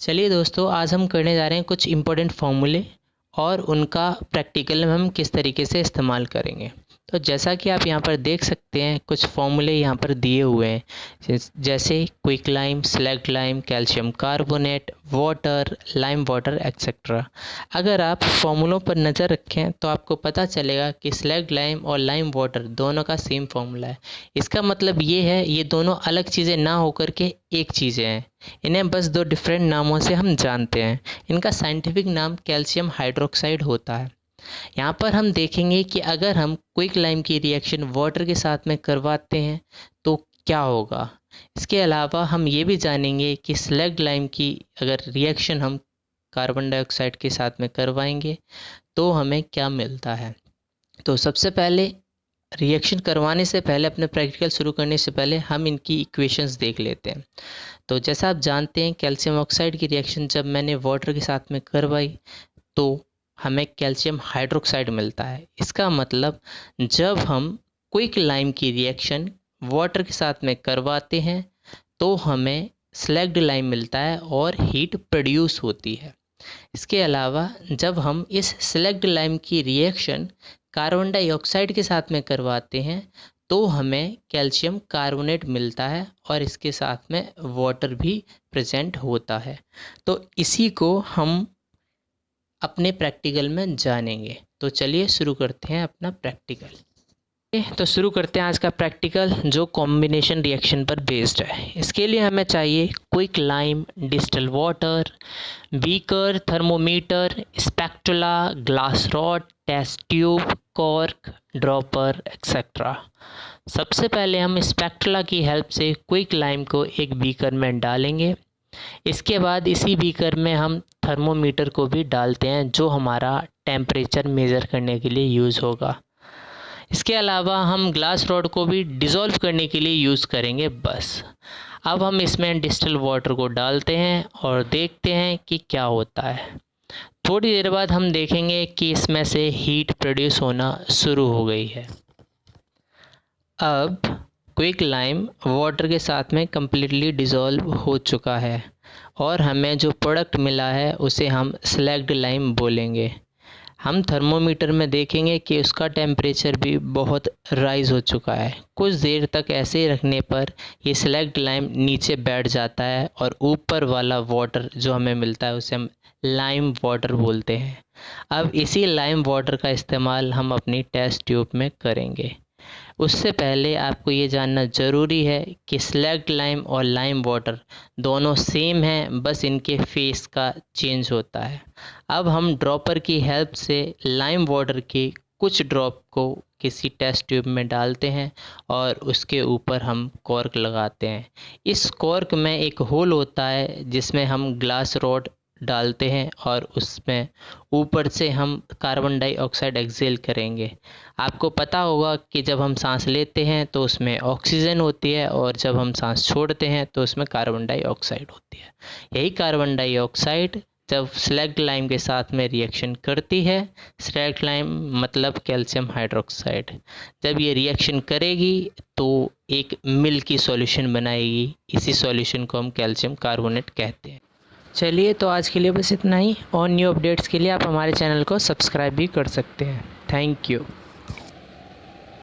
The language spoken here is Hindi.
चलिए दोस्तों, आज हम करने जा रहे हैं कुछ इम्पोर्टेंट फार्मूले और उनका प्रैक्टिकल में हम किस तरीके से इस्तेमाल करेंगे। तो जैसा कि आप यहाँ पर देख सकते हैं, कुछ फार्मूले यहाँ पर दिए हुए हैं, जैसे quick lime, slagged lime, calcium carbonate, water, lime water etcetera. अगर आप फार्मूलों पर नज़र रखें तो आपको पता चलेगा कि स्लैग्ड लाइम और लाइम वाटर दोनों का सेम फार्मूला है। इसका मतलब ये है, ये दोनों अलग चीज़ें ना होकर के एक चीज़ें हैं। इन्हें बस दो डिफरेंट नामों से हम जानते हैं। इनका साइंटिफिक नाम कैल्शियम हाइड्रोक्साइड होता है। यहाँ पर हम देखेंगे कि अगर हम क्विक लाइम की रिएक्शन वाटर के साथ में करवाते हैं तो क्या होगा। इसके अलावा हम ये भी जानेंगे कि स्लैग्ड लाइम की अगर रिएक्शन हम कार्बन डाइऑक्साइड के साथ में करवाएंगे तो हमें क्या मिलता है। तो सबसे पहले रिएक्शन करवाने से पहले, अपने प्रैक्टिकल शुरू करने से पहले हम इनकी इक्वेशंस देख लेते हैं। तो जैसा आप जानते हैं, कैल्शियम ऑक्साइड की रिएक्शन जब मैंने वाटर के साथ में करवाई तो हमें कैल्शियम हाइड्रोक्साइड मिलता है। इसका मतलब जब हम क्विक लाइम की रिएक्शन वाटर के साथ में करवाते हैं तो हमें स्लैग्ड लाइम मिलता है और हीट प्रोड्यूस होती है। इसके अलावा जब हम इस स्लैग्ड लाइम की रिएक्शन कार्बन डाइऑक्साइड के साथ में करवाते हैं तो हमें कैल्शियम कार्बोनेट मिलता है और इसके साथ में वाटर भी प्रेजेंट होता है। तो इसी को हम अपने प्रैक्टिकल में जानेंगे। तो चलिए शुरू करते हैं अपना प्रैक्टिकल। तो शुरू करते हैं आज का प्रैक्टिकल, जो कॉम्बिनेशन रिएक्शन पर बेस्ड है। इसके लिए हमें चाहिए quick lime, distil water, beaker, thermometer, spatula, glass rod, test tube, cork, dropper etcetera. सबसे पहले हम स्पेक्टुला की हेल्प से क्विक लाइम को एक बीकर में डालेंगे। इसके बाद इसी बीकर में हम थर्मोमीटर को भी डालते हैं, जो हमारा टेम्परेचर मेज़र करने के लिए यूज़ होगा। इसके अलावा हम ग्लास रॉड को भी डिज़ोल्व करने के लिए यूज़ करेंगे बस। अब हम इसमें डिस्टिल वाटर को डालते हैं और देखते हैं कि क्या होता है। थोड़ी देर बाद हम देखेंगे कि इसमें से हीट प्रोड्यूस होना शुरू हो गई है। अब क्विक लाइम वाटर के साथ में कम्प्लीटली डिज़ोल्व हो चुका है और हमें जो प्रोडक्ट मिला है उसे हम स्लैग्ड लाइम बोलेंगे। हम थर्मोमीटर में देखेंगे कि उसका टेम्परेचर भी बहुत राइज़ हो चुका है। कुछ देर तक ऐसे ही रखने पर ये स्लैग्ड लाइम नीचे बैठ जाता है और ऊपर वाला वाटर जो हमें मिलता है उसे हम लाइम वाटर बोलते हैं। अब इसी लाइम वाटर का इस्तेमाल हम अपनी टेस्ट ट्यूब में करेंगे। उससे पहले आपको ये जानना ज़रूरी है कि स्लैग्ड लाइम और लाइम वाटर दोनों सेम हैं, बस इनके फेस का चेंज होता है। अब हम ड्रॉपर की हेल्प से लाइम वाटर के कुछ ड्रॉप को किसी टेस्ट ट्यूब में डालते हैं और उसके ऊपर हम कॉर्क लगाते हैं। इस कॉर्क में एक होल होता है जिसमें हम ग्लास रॉड डालते हैं और उसमें ऊपर से हम कार्बन डाइऑक्साइड एक्सेल करेंगे। आपको पता होगा कि जब हम सांस लेते हैं तो उसमें ऑक्सीजन होती है और जब हम सांस छोड़ते हैं तो उसमें कार्बन डाइऑक्साइड होती है। यही कार्बन डाइऑक्साइड जब स्लैग्ड लाइम के साथ में रिएक्शन करती है, स्लैग्ड लाइम मतलब कैल्शियम हाइड्रोक्साइड, जब ये रिएक्शन करेगी तो एक मिल्की सॉल्यूशन बनाएगी। इसी सॉल्यूशन को हम कैल्शियम कार्बोनेट कहते हैं। चलिए, तो आज के लिए बस इतना ही। और न्यू अपडेट्स के लिए आप हमारे चैनल को सब्सक्राइब भी कर सकते हैं। Thank you.